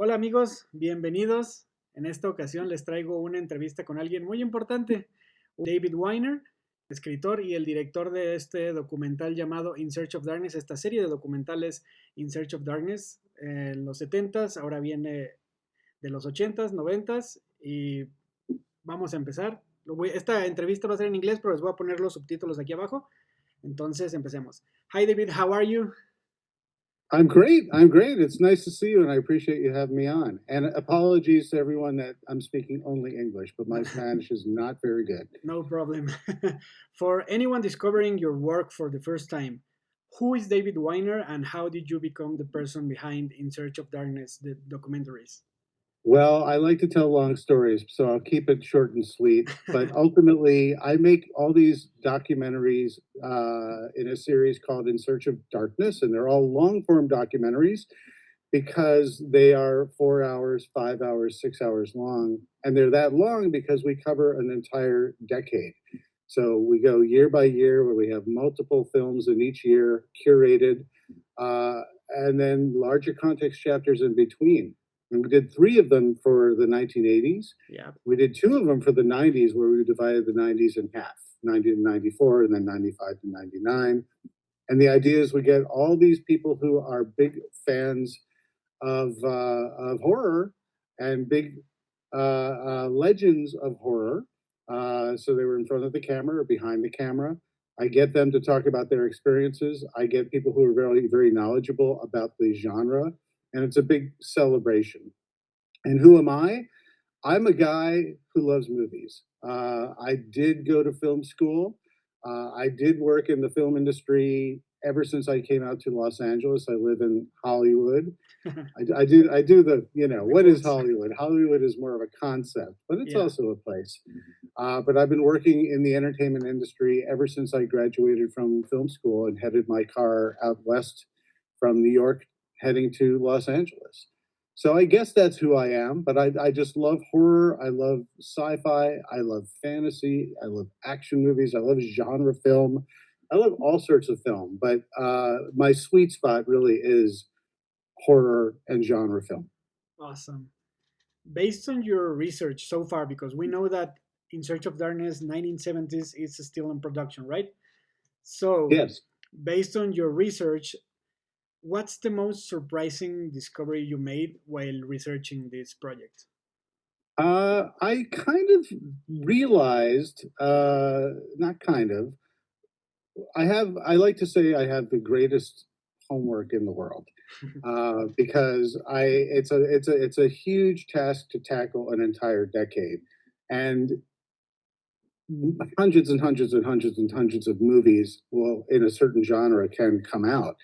Hola amigos, bienvenidos. En esta ocasión les traigo una entrevista con alguien muy importante, David Weiner, escritor y el director de este documental llamado In Search of Darkness, esta serie de documentales In Search of Darkness en los 70s, ahora viene de los 80s, 90s y vamos a empezar. Esta entrevista va a ser en inglés, pero les voy a poner los subtítulos aquí abajo. Entonces empecemos. Hi David, how are you? I'm great. I'm great. It's nice to see you, and I appreciate you having me on. And apologies to everyone that I'm speaking only English, but my Spanish is not very good. No problem. For anyone discovering your work for the first time, who is David Weiner and how did you become the person behind In Search of Darkness, the documentaries? Well, I like to tell long stories, so I'll keep it short and sweet. But ultimately, I make all these documentaries in a series called In Search of Darkness, and they're all long form documentaries because they are 4 hours, 5 hours, 6 hours long. And they're that long because we cover an entire decade. So we go year by year where we have multiple films in each year curated, and then larger context chapters in between. And we did 3 of them for the 1980s. Yeah. We did 2 of them for the 90s, where we divided the 90s in half, 90 to 94, and then 95 to 99. And the idea is we get all these people who are big fans of horror and big legends of horror. So they were in front of the camera or behind the camera. I get them to talk about their experiences. I get people who are very, very knowledgeable about the genre, and it's a big celebration. And who am I? I'm a guy who loves movies. I did go to film school. I did work in the film industry ever since I came out to Los Angeles. I live in Hollywood. I do the, what is Hollywood? Hollywood is more of a concept, but it's also a place. But I've been working in the entertainment industry ever since I graduated from film school and headed my car out west from New York heading to Los Angeles. So I guess that's who I am, but I just love horror. I love sci-fi. I love fantasy. I love action movies. I love genre film. I love all sorts of film, but my sweet spot really is horror and genre film. Awesome. Based on your research so far, because we know that In Search of Darkness 1970s is still in production, right? So, yes. Based on your research, what's the most surprising discovery you made while researching this project? I kind of realized, not kind of, I like to say I have the greatest homework in the world because it's a huge task to tackle an entire decade, and hundreds and hundreds and hundreds and hundreds of movies in a certain genre can come out.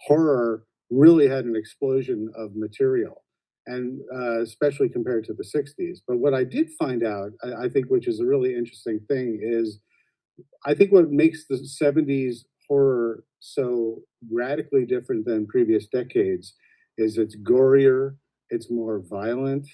Horror really had an explosion of material, and especially compared to the 60s. But what I did find out, I think, which is a really interesting thing, is I think what makes the 70s horror so radically different than previous decades is it's gorier, it's more violent,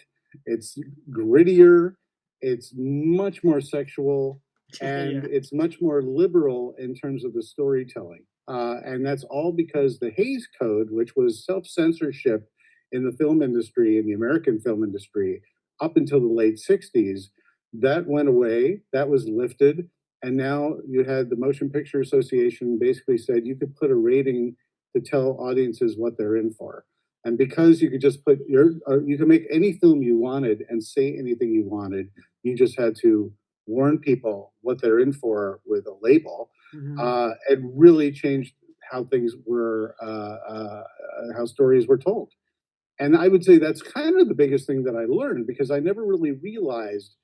it's grittier, it's much more sexual, and it's much more liberal in terms of the storytelling. And that's all because the Hays Code, which was self-censorship in the film industry, in the American film industry, up until the late 60s, that went away, that was lifted. And now you had the Motion Picture Association basically said you could put a rating to tell audiences what they're in for. And because you could just put you can make any film you wanted and say anything you wanted, you just had to warn people what they're in for with a label. Mm-hmm. It really changed how things were, how stories were told. And I would say that's kind of the biggest thing that I learned, because I never really realized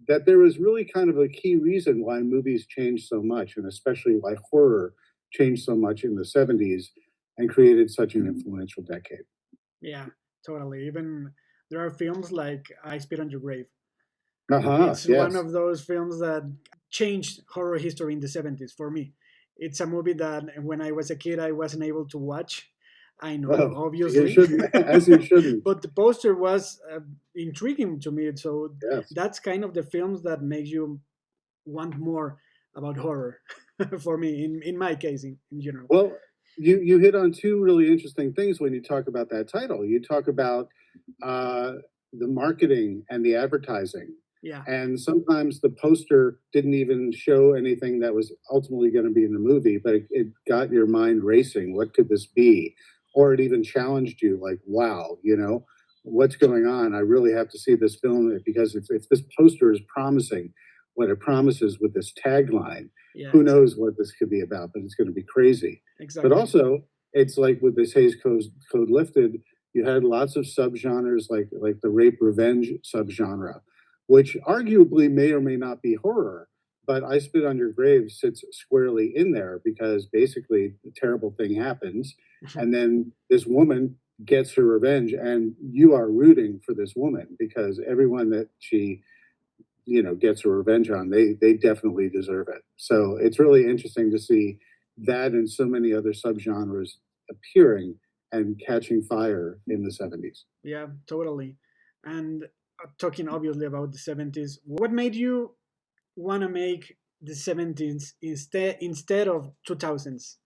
that there was really kind of a key reason why movies changed so much, and especially why horror changed so much in the 70s and created such an influential decade. Yeah, totally. Even there are films like I Spit on Your Grave. It's one of those films that changed horror history in the 70s for me. It's a movie that when I was a kid, I wasn't able to watch. I know, obviously. You shouldn't, as you shouldn't. But the poster was intriguing to me. So that's kind of the films that makes you want more about horror for me, in my case, in general. Well, you hit on 2 really interesting things when you talk about that title. You talk about the marketing and the advertising. Yeah. And sometimes the poster didn't even show anything that was ultimately going to be in the movie, but it got your mind racing. What could this be? Or it even challenged you, like, wow, what's going on? I really have to see this film because if this poster is promising what it promises with this tagline, Yeah. who knows what this could be about, but it's going to be crazy. Exactly. But also, it's like with this Hays Code lifted, you had lots of subgenres like the rape revenge subgenre, which arguably may or may not be horror, but I Spit on Your Grave sits squarely in there because basically a terrible thing happens, and then this woman gets her revenge, and you are rooting for this woman because everyone that she gets her revenge on, they definitely deserve it. So it's really interesting to see that and so many other subgenres appearing and catching fire in the 70s. Yeah, totally. And talking obviously about the 70s, what made you want to make the 70s instead of 2000s?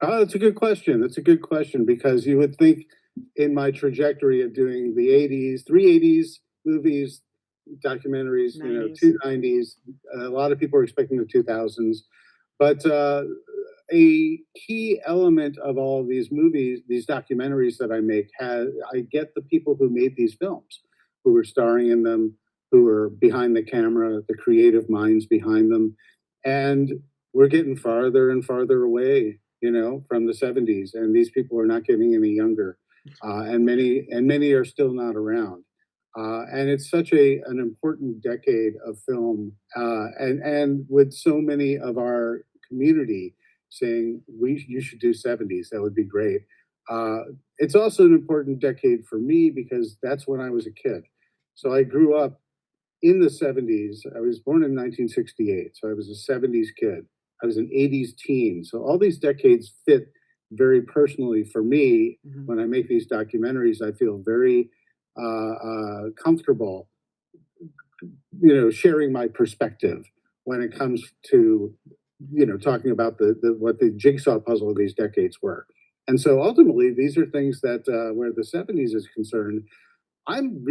Oh, that's a good question. That's a good question because you would think in my trajectory of doing the 80s, three 80s movies, documentaries, 90s. two 90s, a lot of people are expecting the 2000s. But a key element of all of these movies, these documentaries that I make, I get the people who made these films, who were starring in them, who were behind the camera, the creative minds behind them, and we're getting farther and farther away, from the 70s, and these people are not getting any younger, and many are still not around. And it's such an important decade of film, and with so many of our community saying you should do 70s, that would be great. It's also an important decade for me because that's when I was a kid. So I grew up in the 70s. I was born in 1968, so I was a 70s kid. I was an 80s teen. So all these decades fit very personally for me. Mhm. When I make these documentaries, I feel very comfortable, sharing my perspective when it comes to, talking about what the jigsaw puzzle of these decades were. And so ultimately, these are things that where the 70s is concerned, I'm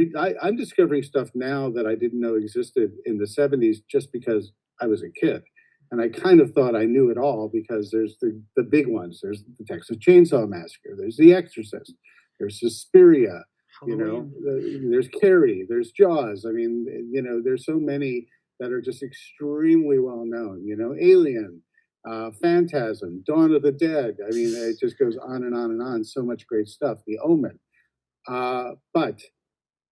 discovering stuff now that I didn't know existed in the 70s just because I was a kid. And I kind of thought I knew it all because there's the big ones. There's the Texas Chainsaw Massacre. There's The Exorcist. There's Suspiria. Halloween. There's Carrie. There's Jaws. I mean, there's so many that are just extremely well known. Alien, Phantasm, Dawn of the Dead. I mean, it just goes on and on and on. So much great stuff. The Omen. But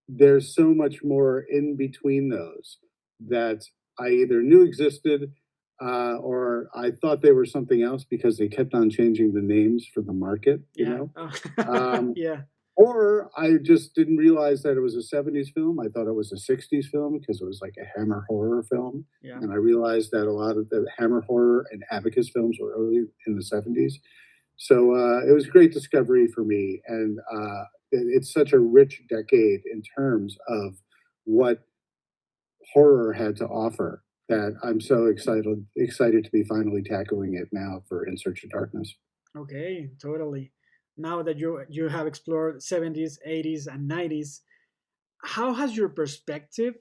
there's so much more in between those that I either knew existed or I thought they were something else because they kept on changing the names for the market, Yeah. Yeah. Or I just didn't realize that it was a 70s film. I thought it was a 60s film because it was like a Hammer horror film. Yeah. And I realized that a lot of the Hammer horror and Abacus films were early in the 70s. So it was a great discovery for me. And it's such a rich decade in terms of what horror had to offer that I'm so excited to be finally tackling it now for In Search of Darkness. Okay, totally. Now that you have explored 70s, 80s, and 90s, how has your perspective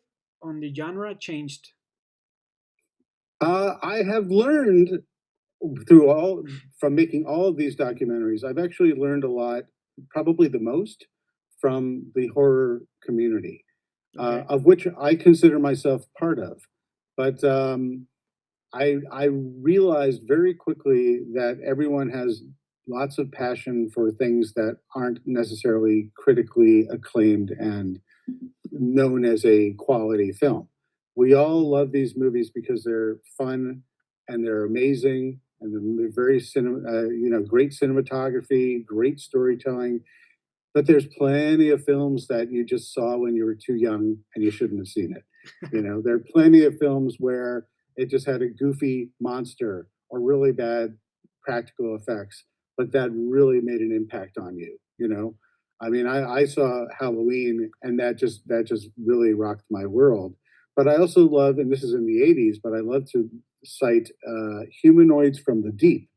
on the genre changed? I have learned through all from making all of these documentaries. I've actually learned a lot, probably the most, from the horror community, Okay. of which I consider myself part of. But I realized very quickly that everyone has lots of passion for things that aren't necessarily critically acclaimed and known as a quality film. We all love these movies because they're fun and they're amazing and they're very great cinematography, great storytelling. But there's plenty of films that you just saw when you were too young and you shouldn't have seen it. There are plenty of films where it just had a goofy monster or really bad practical effects, but that really made an impact on you. I mean, I saw Halloween and that just really rocked my world. But I also love, and this is in the 80s, but I love to cite Humanoids from the Deep,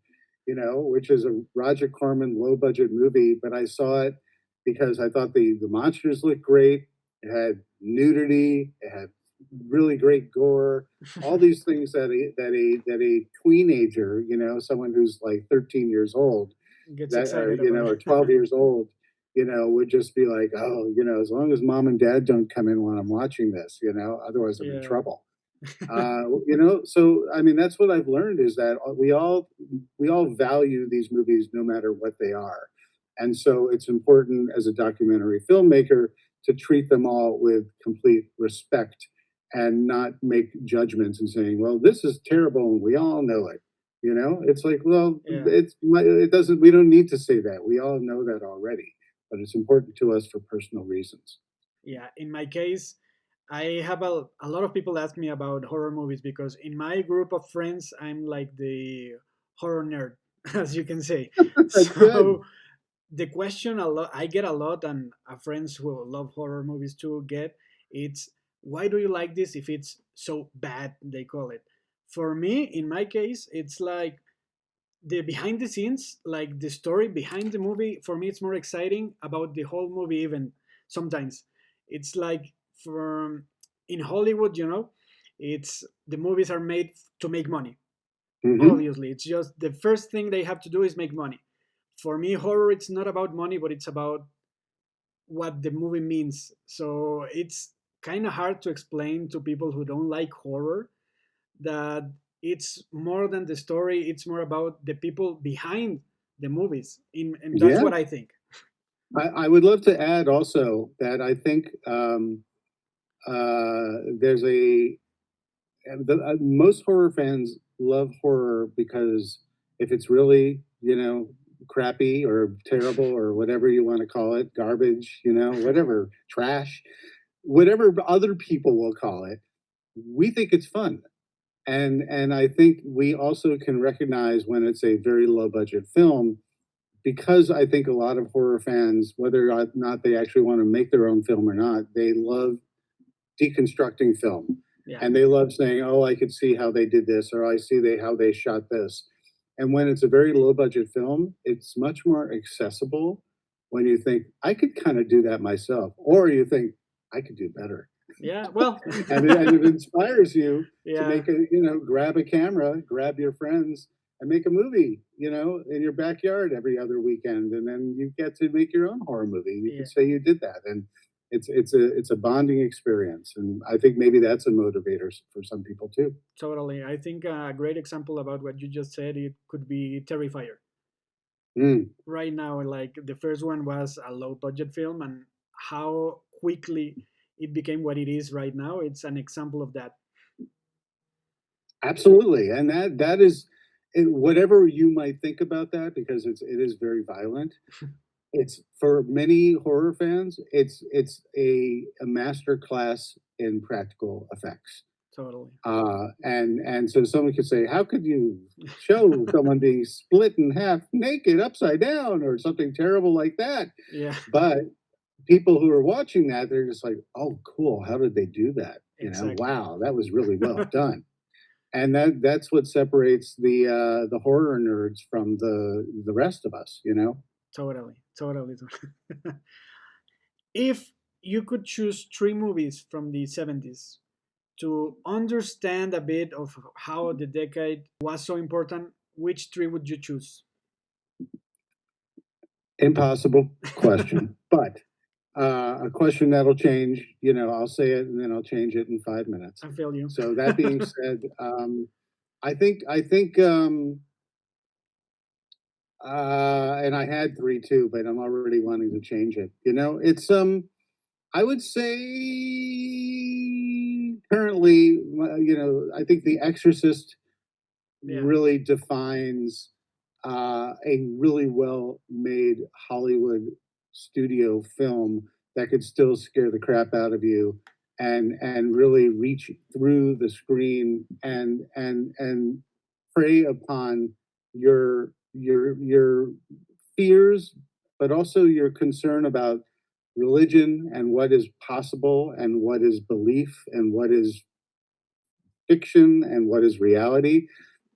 which is a Roger Corman low budget movie, but I saw it because I thought the monsters looked great. It had nudity. It had really great gore. All these things that a teenager, someone who's like 13 years old, Gets that excited about or it. 12 years old, would just be like, oh, as long as mom and dad don't come in when I'm watching this, otherwise I'm in Yeah. trouble. So I mean, that's what I've learned is that we all value these movies no matter what they are, and so it's important as a documentary filmmaker to treat them all with complete respect and not make judgments and saying, well, this is terrible and we all know it. It's like, well, Yeah. it doesn't. We don't need to say that. We all know that already, but it's important to us for personal reasons. Yeah, in my case, I have a lot of people ask me about horror movies because in my group of friends, I'm like the horror nerd, as you can say. That's good. So the question a lot I get a lot, and friends who love horror movies too get, it's why do you like this if it's so bad? They call it. For me, in my case, it's like the behind the scenes, like the story behind the movie. For me, it's more exciting about the whole movie. Even sometimes, it's like from in Hollywood, it's the movies are made to make money. Hmm. Obviously, it's just the first thing they have to do is make money. For me, horror it's not about money, but it's about what the movie means. So it's kind of hard to explain to people who don't like horror that it's more than the story, it's more about the people behind the movies, and that's Yeah. what I think. I would love to add also that I think there's most horror fans love horror because if it's really, crappy or terrible or whatever you want to call it, garbage, whatever, trash, whatever other people will call it, we think it's fun. And I think we also can recognize when it's a very low budget film because I think a lot of horror fans, whether or not they actually want to make their own film or not, they love deconstructing film. Yeah. And they love saying, "Oh, I could see how they did this," or "I see how they shot this." And when it's a very low budget film, it's much more accessible when you think, "I could kind of do that myself," or you think, "I could do better." Yeah, well. And it inspires you to Yeah. make grab a camera, grab your friends, and make a movie, in your backyard every other weekend, and then you get to make your own horror movie. You Yeah, can say you did that, and it's a bonding experience, and I think maybe that's a motivator for some people too. totally. I think a great example about what you just said, it could be Terrifier. Mm, Right now, like the first one was a low budget film, and how quickly it became what it is right now, it's an example of that. absolutely, and that is whatever you might think about that because it is very violent. It's for many horror fans, it's a master class in practical effects. Totally. And so someone could say, how could you show someone being split in half naked upside down or something terrible like that? Yeah. But people who are watching that, they're just like, oh, cool. How did they do that? Exactly. Wow, that was really well done. And that's what separates the horror nerds from the rest of us. Totally, totally. If you could choose three movies from the 70s to understand a bit of how the decade was so important, which three would you choose? Impossible question, but a question that'll change. I'll say it and then I'll change it in 5 minutes. I feel you. So that being said, I think, and I had three too, but I'm already wanting to change it. It's I would say currently, I think The Exorcist Yeah, really defines a really well made Hollywood studio film that could still scare the crap out of you and really reach through the screen and prey upon your fears, but also your concern about religion and what is possible and what is belief and what is fiction and what is reality.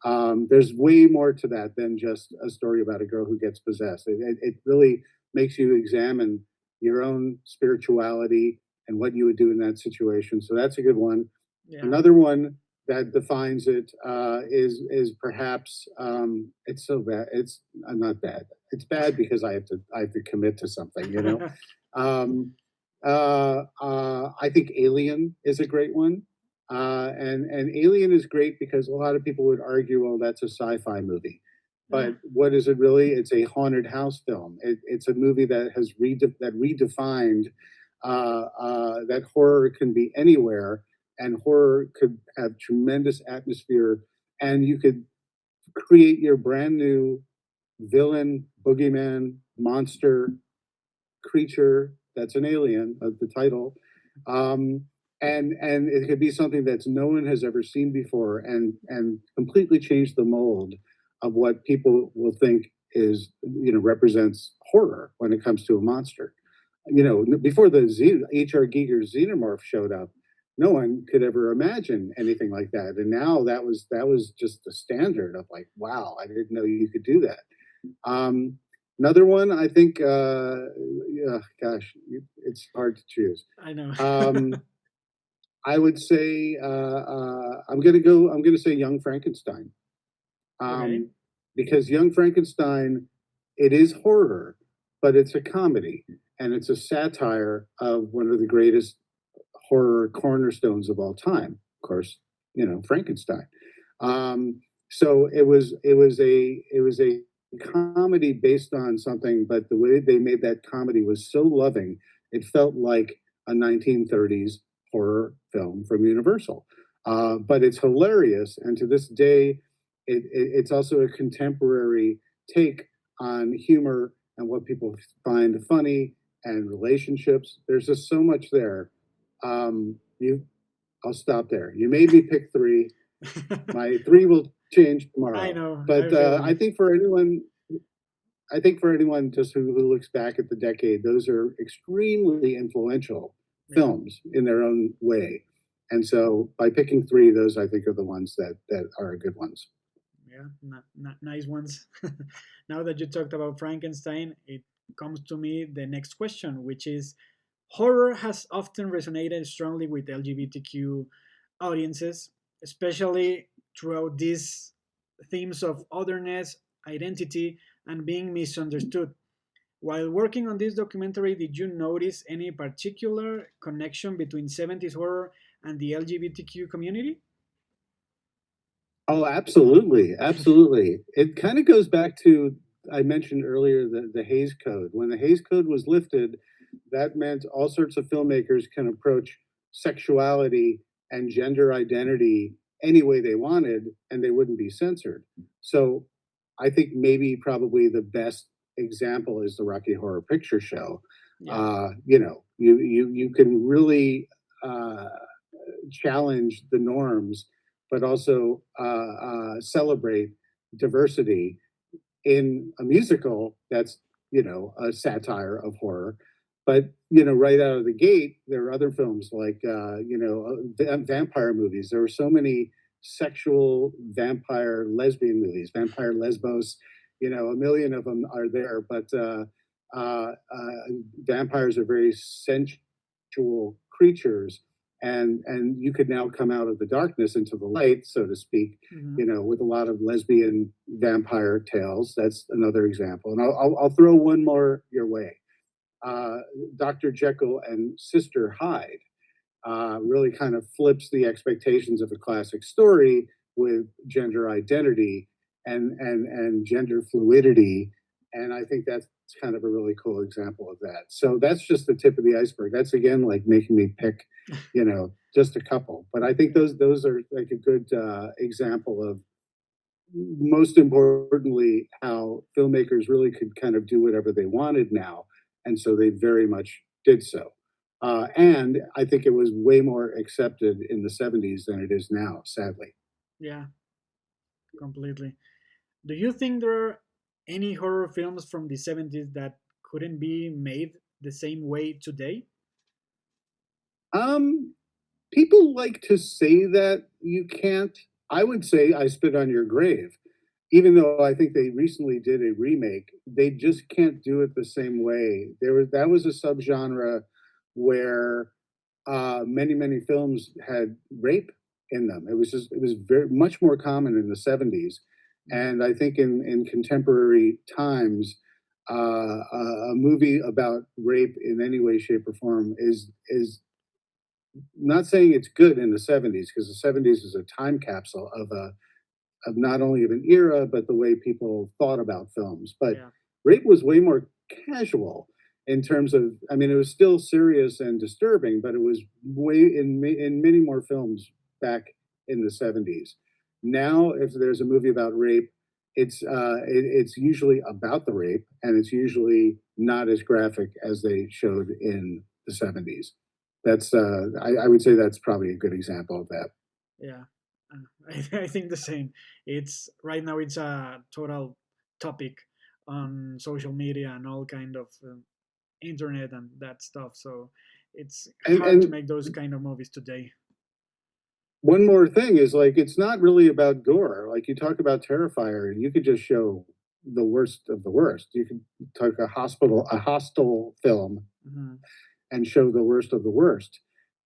There's way more to that than just a story about a girl who gets possessed. It really makes you examine your own spirituality and what you would do in that situation. So that's a good one. Yeah. Another one that defines it is perhaps it's so bad. It's not bad. It's bad because I have to commit to something. I think Alien is a great one, and Alien is great because a lot of people would argue, well, that's a sci-fi movie. But what is it really? It's a house film. It's a movie that has redefined that horror can be anywhere, and horror could have tremendous atmosphere, and you could create your brand new villain, boogeyman, monster, creature that's an alien, the title, and it could be something that no one has ever seen before, and completely change the mold of what people will think is represents horror when it comes to a monster. Before the H.R. Giger's Xenomorph showed up, no one could ever imagine anything like that, and now that was just the standard of like, wow, I didn't know you could do that. Another one, I think, gosh, it's hard to choose. I know. I would say I'm gonna say Young Frankenstein, Okay. because Young Frankenstein, it is horror, but it's a comedy and it's a satire of one of the greatest horror cornerstones of all time. Of course, Frankenstein. So it was a comedy based on something, but the way they made that comedy was so loving, it felt like a 1930s horror film from Universal. But it's hilarious, and to this day, it's also a contemporary take on humor and what people find funny and relationships. There's just so much there. I'll stop there. You made me pick three. My three will change tomorrow. I know. But I think for anyone just who looks back at the decade, those are extremely influential films in their own way. And so by picking three, those I think are the ones that are good ones. Yeah, nice ones. Now that you talked about Frankenstein, it comes to me the next question, which is horror has often resonated strongly with LGBTQ audiences, especially throughout these themes of otherness, identity, and being misunderstood. While working on this documentary, did you notice any particular connection between 70s horror and the LGBTQ community? Oh, absolutely, absolutely. It kind of goes back to I mentioned earlier the Hays Code. When the Hays Code was lifted, that meant all sorts of filmmakers can approach sexuality and gender identity any way they wanted, and they wouldn't be censored. So, I think maybe probably the best example is the Rocky Horror Picture Show. Yeah. You can really challenge the norms, but also celebrate diversity in a musical that's a satire of horror. But right out of the gate, there are other films like vampire movies. There were so many sexual vampire lesbian movies, Vampire Lesbos. A million of them are there, but vampires are very sensual creatures, and you could now come out of the darkness into the light, so to speak. With a lot of lesbian vampire tales. That's another example, and I'll throw one more your way. Dr. Jekyll and Sister Hyde really kind of flips the expectations of a classic story with gender identity and gender fluidity, and I think that's kind of a really cool example of that. So that's just the tip of the iceberg. That's again like making me pick, just a couple. But I think those are like a good example of, most importantly, how filmmakers really could kind of do whatever they wanted now, and so they very much did so. And I think it was way more accepted in the 70s than it is now, sadly. Yeah, completely. Do you think there are any horror films from the 70s that couldn't be made the same way today? Um, People like to say that you can't. I would say I spit on your grave. even though I think they recently did a remake, they just can't do it the same way. That was a subgenre where many films had rape in them. It was very much more common in the 70s, and I think in contemporary times, a movie about rape in any way, shape, or form is not saying it's good in the 70s, because the 70s is a time capsule of not only of an era but the way people thought about films. But Yeah. rape was way more casual in terms of, I mean, it was still serious and disturbing, but it was way in many more films back in the 70s. Now, if there's a movie about rape, it's usually about the rape, and it's usually not as graphic as they showed in the 70s. That's I would say that's probably a good example of that. Yeah, I think the same. It's right now it's a total topic on social media and all kind of internet and that stuff. So it's hard to And make those kind of movies today. one more thing is, like, it's not really about gore. Like, you talk about Terrifier, and you could just show the worst of the worst. You could talk a hostile film, Hmm. and show the worst of the worst.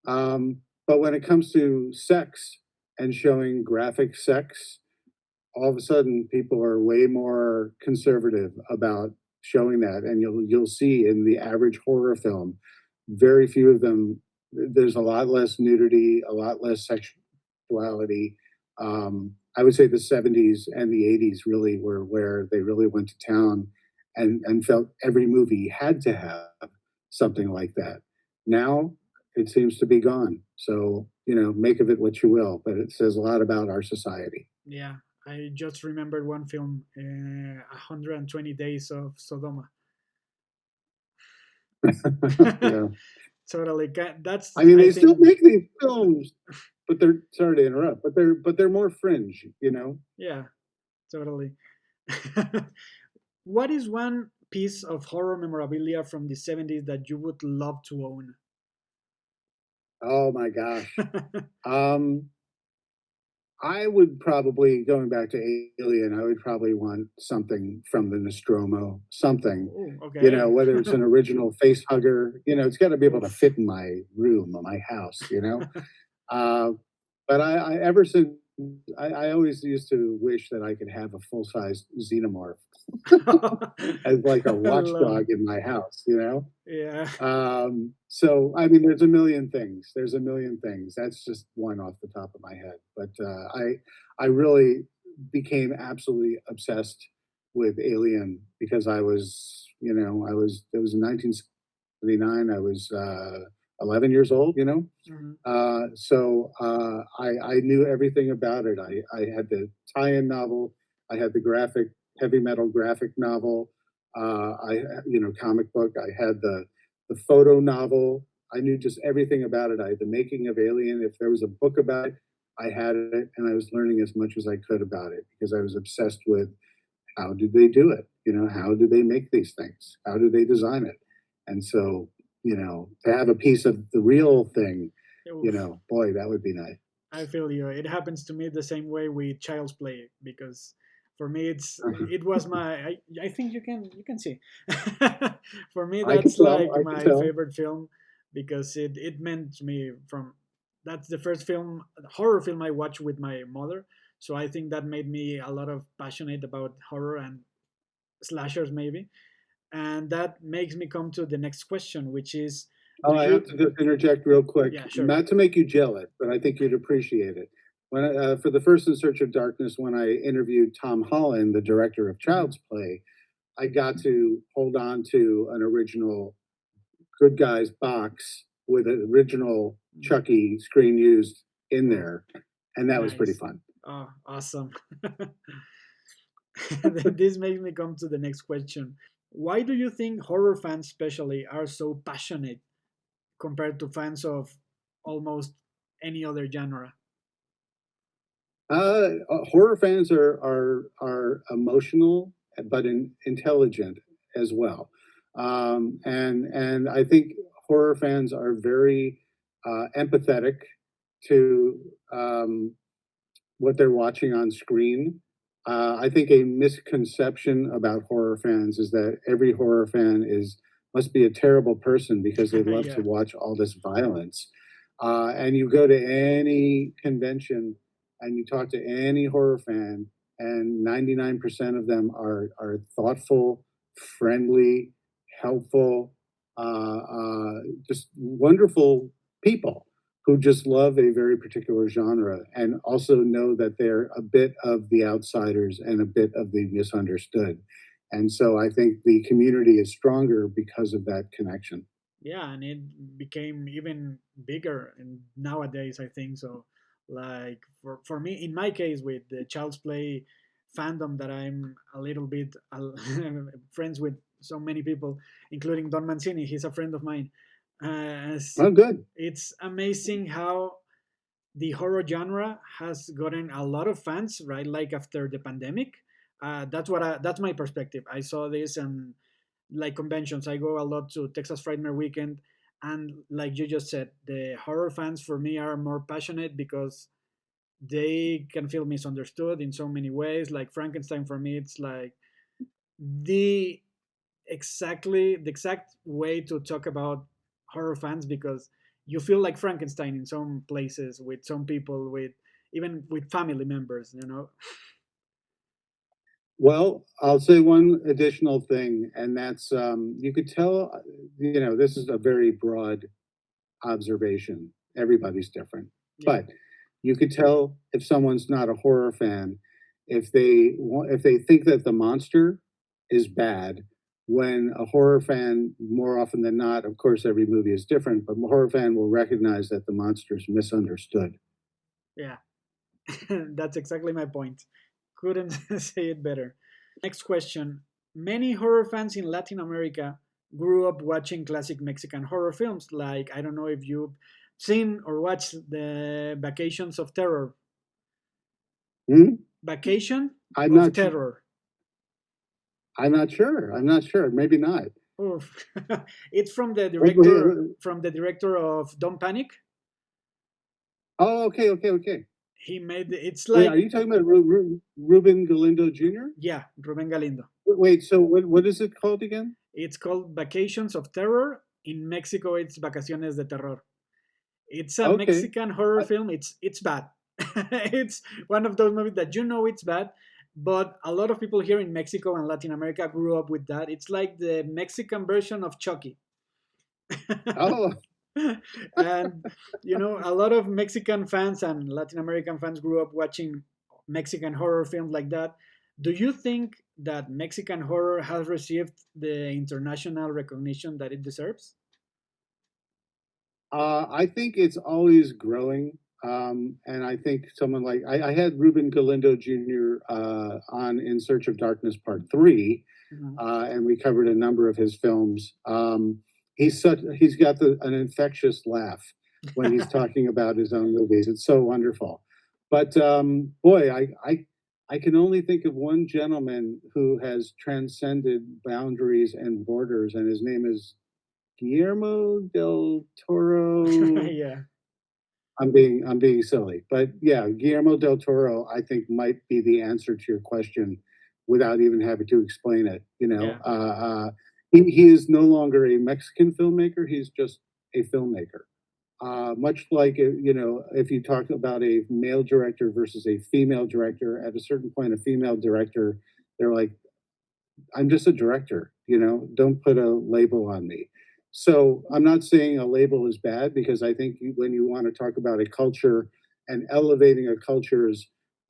But when it comes to sex and showing graphic sex, all of a sudden people are way more conservative about showing that, and you'll see in the average horror film, very few of them. There's a lot less nudity, a lot less sexuality. I would say the 70s and the 80s really were where they really went to town, and felt every movie had to have something like that. Now it seems to be gone. So, make of it what you will, but it says a lot about our society. Yeah, I just remembered one film, 120 Days of Sodoma. Yeah. Totally. I That's, mean, I they still think, make these films, but they're sorry to interrupt, but they're more fringe. yeah, totally. What is one piece of horror memorabilia from the 70s that you would love to own? Oh my gosh. Um, I would probably, going back to Alien, I would probably want something from the Nostromo, something, Oh, okay. whether it's an original face hugger, it's got to be able to Oof. fit in my room or my house. Uh, but I ever since I always used to wish that I could have a full size xenomorph as like a Love watchdog it. in my house. Yeah. So I mean, there's a million things. There's a million things. That's just one off the top of my head. But I really became absolutely obsessed with Alien because it was in 1979. I was 11 years old. Mhm. I knew everything about it. I had the tie-in novel. I had the graphic heavy metal graphic novel. Comic book. I had the photo novel. I knew just everything about it. I had the making of Alien. If there was a book about it, I had it, and I was learning as much as I could about it because I was obsessed with how did they do it? How do they make these things? How do they design it? And so, to have a piece of the real thing, Oof. boy, that would be nice. I feel you. It happens to me the same way with Child's Play because for me it was my I think you can see. For me I can that's tell. like I can my tell. favorite film because it meant to me from that's the first film horror film I watched with my mother. So I think that made me a lot of passionate about horror and slashers maybe. And that makes me come to the next question, which is Oh, do I have you to just interject real quick, yeah, sure. not to make you jealous, but I think you'd appreciate it. For the first In Search of Darkness, when I interviewed Tom Holland, the director of Mhm. Child's Play, I got to hold on to an original Good Guys box with an original Chucky screen used in Oh, there, and that was pretty nice. fun. Oh, awesome. This makes me come to the next question. Why do you think horror fans, especially, are so passionate compared to fans of almost any other genre? Horror fans are emotional, but intelligent as well, and I think horror fans are very empathetic to what they're watching on screen. I think a misconception about horror fans is that every horror fan is must be a terrible person because they love to Yeah. watch all this violence. And you go to any convention and you talk to any horror fan, and 99% of them are thoughtful, friendly, helpful, just wonderful people who just love a very particular genre and also know that they're a bit of the outsiders and a bit of the misunderstood. And so I think the community is stronger because of that connection. Yeah, and it became even bigger and nowadays, I think so. Like for me, in my case, with the Child's Play fandom, that I'm a little bit friends with so many people, including Don Mancini. He's a friend of mine. Oh, good. It's amazing how the horror genre has gotten a lot of fans, right? Like after the pandemic. That's my perspective. I saw this and like conventions. I go a lot to Texas Frightmare Weekend, and like you just said, the horror fans for me are more passionate because they can feel misunderstood in so many ways. Like Frankenstein for me, it's like the the exact way to talk about horror fans because you feel like Frankenstein in some places with some people, with even with family members. You know. Well, I'll say one additional thing, and that's you could tell, this is a very broad observation. Everybody's different. Yeah. But you could tell if someone's not a horror fan if they think that the monster is bad when a horror fan more often than not, of course every movie is different, but a horror fan will recognize that the monster is misunderstood. Yeah. That's exactly my point. Couldn't say it better. Next question. Many horror fans in Latin America grew up watching classic Mexican horror films. Like, I don't know if you've seen or watched the Vacations of Terror. Hmm? Vacation I'm of not Terror. I'm not sure. I'm not sure. Maybe not. Oof. It's Wait, wait, wait. from the director of Don't Panic. Oh, okay, okay, okay. He made it's Wait, are like you talking about Ruben Galindo Jr.? yeah, Ruben Galindo. Wait, so what is it called again? It's called Vacations of Terror. In Mexico, it's Vacaciones de Terror. It's a Okay. Mexican horror film. It's bad. It's one of those movies that you know it's bad, but a lot of people here in Mexico and Latin America grew up with that. It's like the Mexican version of Chucky. Oh, And you know, a lot of Mexican fans and Latin American fans grew up watching Mexican horror films like that. Do you think that Mexican horror has received the international recognition that it deserves? I think it's always growing. And I think someone like I had Ruben Galindo Jr. On In Search of Darkness Part 3, Mhm. and we covered a number of his films. He's got an infectious laugh when he's talking about his own movies. It's so wonderful. But boy, I can only think of one gentleman who has transcended boundaries and borders, and his name is Guillermo del Toro. Yeah, I'm being silly, but yeah, Guillermo del Toro, I think, might be the answer to your question without even having to explain it. yeah, He is no longer a Mexican filmmaker; he's just a filmmaker. Much like if you talk about a male director versus a female director, at a certain point, a female director, they're like, I'm just a director, don't put a label on me. So I'm not saying a label is bad because I think when you want to talk about a culture and elevating a culture's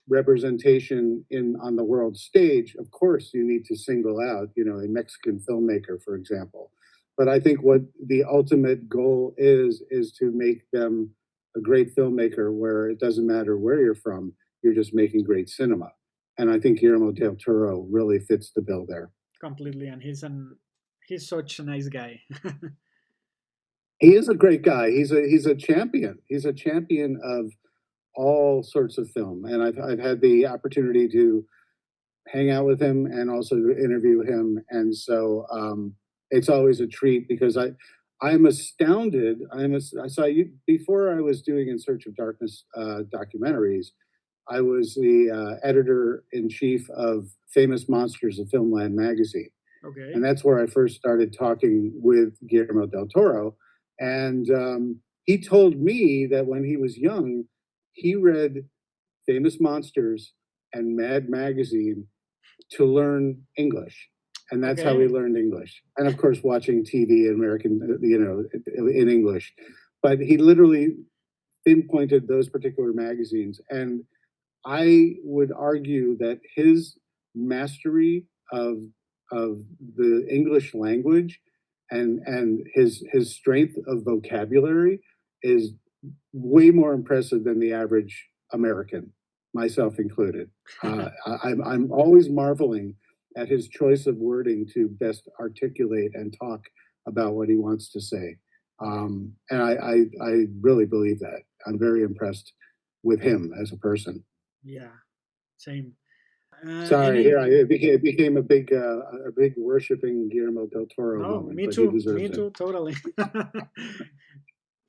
representation in on the world stage, of course you need to single out, a Mexican filmmaker, for example. But I think what the ultimate goal is to make them a great filmmaker where it doesn't matter where you're from, you're just making great cinema. And I think Guillermo del Toro really fits the bill there. completely. And he's such a nice guy. He is a great guy. He's a champion. He's a champion of all sorts of film, and I've had the opportunity to hang out with him and also to interview him, and so it's always a treat because I'm astounded. I saw you before I was doing In Search of Darkness documentaries. I was the editor-in-chief of Famous Monsters of Filmland magazine. Okay. And that's where I first started talking with Guillermo del Toro. And he told me that when he was young, he read Famous Monsters and Mad Magazine to learn English. And that's how he learned English. And of course, watching TV in in English. But he literally pinpointed those particular magazines. And I would argue that his mastery of the English language and his strength of vocabulary is way more impressive than the average American, myself included. I'm always marveling at his choice of wording to best articulate and talk about what he wants to say. And I really believe that. I'm very impressed with him as a person. Yeah, same. Sorry, here I became a big worshiping Guillermo del Toro No, moment, me but too. he deserves Me it. too, totally.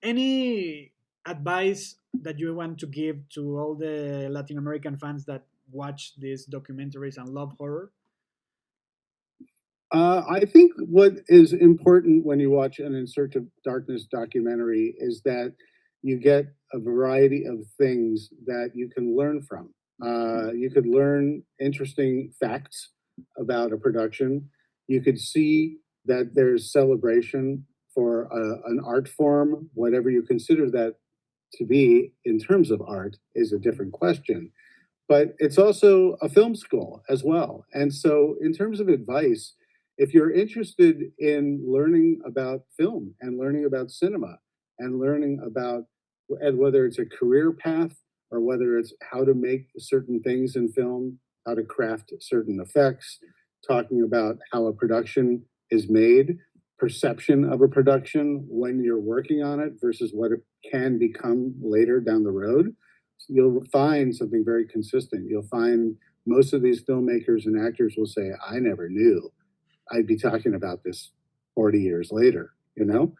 Any advice that you want to give to all the Latin American fans that watch these documentaries and love horror? I think what is important when you watch an In Search of Darkness documentary is that you get a variety of things that you can learn from. You could learn interesting facts about a production. You could see that there's celebration for an art form, whatever you consider that to be in terms of art is a different question. But it's also a film school as well. And so, in terms of advice, if you're interested in learning about film and learning about cinema and learning about whether it's a career path or whether it's how to make certain things in film, how to craft certain effects, talking about how a production is made, perception of a production when you're working on it versus what it can become later down the road, you'll find something very consistent. You'll find most of these filmmakers and actors will say, I never knew I'd be talking about this 40 years later, you know?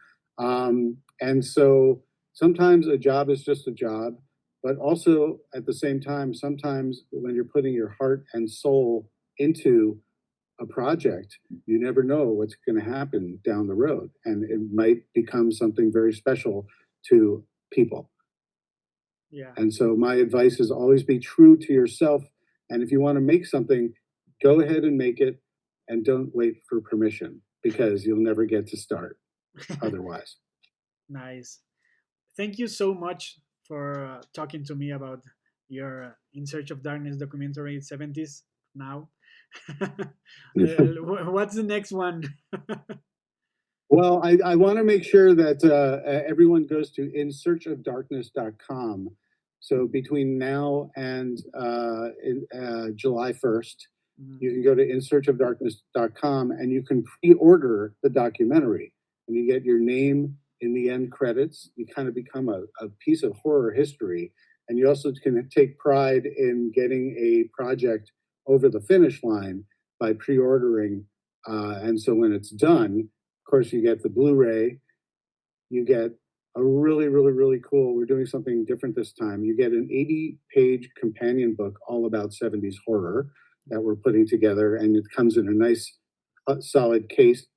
And so sometimes a job is just a job, but also at the same time, sometimes when you're putting your heart and soul into a project, you never know what's going to happen down the road. And it might become something very special to people. Yeah. And so my advice is always be true to yourself. And if you want to make something, go ahead and make it and don't wait for permission because you'll never get to start otherwise. Nice. Thank you so much for talking to me about your In Search of Darkness documentary 70s now. What's the next one? Well, I want to make sure that everyone goes to insearchofdarkness.com. So between now and July 1st, you can go to insearchofdarkness.com and you can pre-order the documentary. And you get your name in the end credits. You kind of become a piece of horror history. And you also can take pride in getting a project over the finish line by pre-ordering. And so when it's done, of course, you get the Blu-ray. You get a really, really, really cool. We're doing something different this time. You get an 80-page companion book all about 70s horror that we're putting together, and it comes in a nice, solid case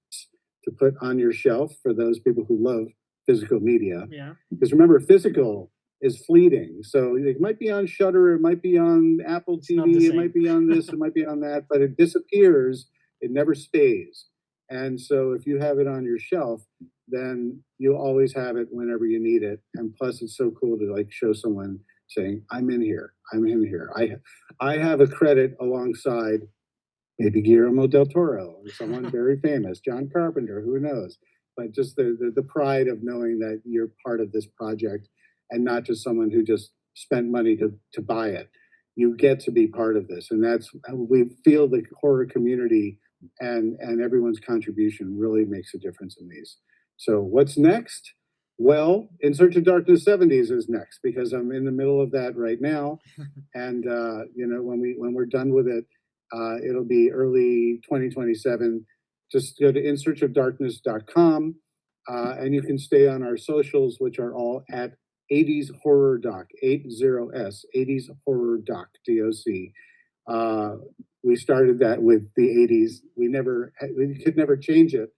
to put on your shelf for those people who love physical media. Yeah. Because remember, physical is fleeting. So it might be on Shudder, it might be on Apple TV, it might be on this, it might be on that, but it disappears. It never stays. And so if you have it on your shelf, then you'll always have it whenever you need it. And plus, it's so cool to like show someone saying, I'm in here. I'm in here. I have a credit alongside maybe Guillermo del Toro or someone very famous, John Carpenter, who knows? But just the pride of knowing that you're part of this project and not just someone who just spent money to buy it. You get to be part of this. And that's, we feel the horror community and everyone's contribution really makes a difference in these. So what's next? Well, In Search of Darkness 70s is next because I'm in the middle of that right now. And, when we're done with it, it'll be early 2027. Just go to insearchofdarkness.com and you can stay on our socials, which are all at 80s horror doc, 80s, 80s horror doc, DOC. We started that with the 80s. We could never change it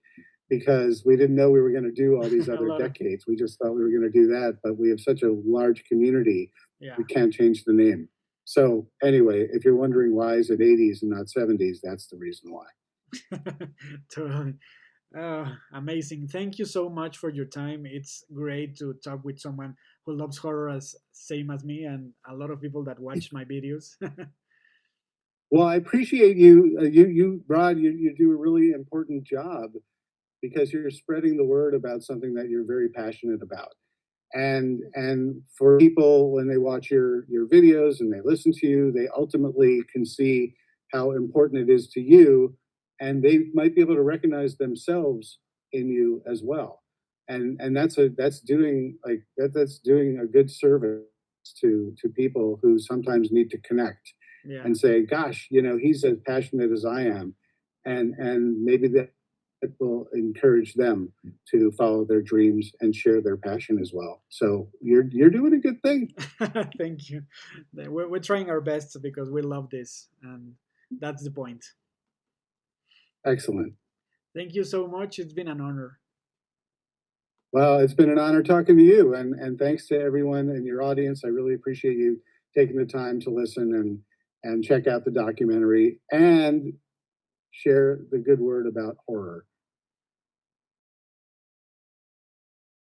because we didn't know we were going to do all these other decades. We just thought we were going to do that, but we have such a large community, we can't change the name. So anyway, if you're wondering why is it 80s and not 70s, that's the reason why. Totally. Amazing. Thank you so much for your time. It's great to talk with someone who loves horror as same as me and a lot of people that watch my videos. Well, I appreciate you, Rod. You do a really important job because you're spreading the word about something that you're very passionate about. And for people, when they watch your videos and they listen to you, they ultimately can see how important it is to you, and they might be able to recognize themselves in you as well. And that's doing a good service to people who sometimes need to connect and say, gosh, he's as passionate as I am, and maybe that it will encourage them to follow their dreams and share their passion as well. So you're doing a good thing. Thank you. We're trying our best because we love this, and that's the point. Excellent. Thank you so much. It's been an honor. Well, it's been an honor talking to you, and thanks to everyone in your audience. I really appreciate you taking the time to listen and check out the documentary and share the good word about horror.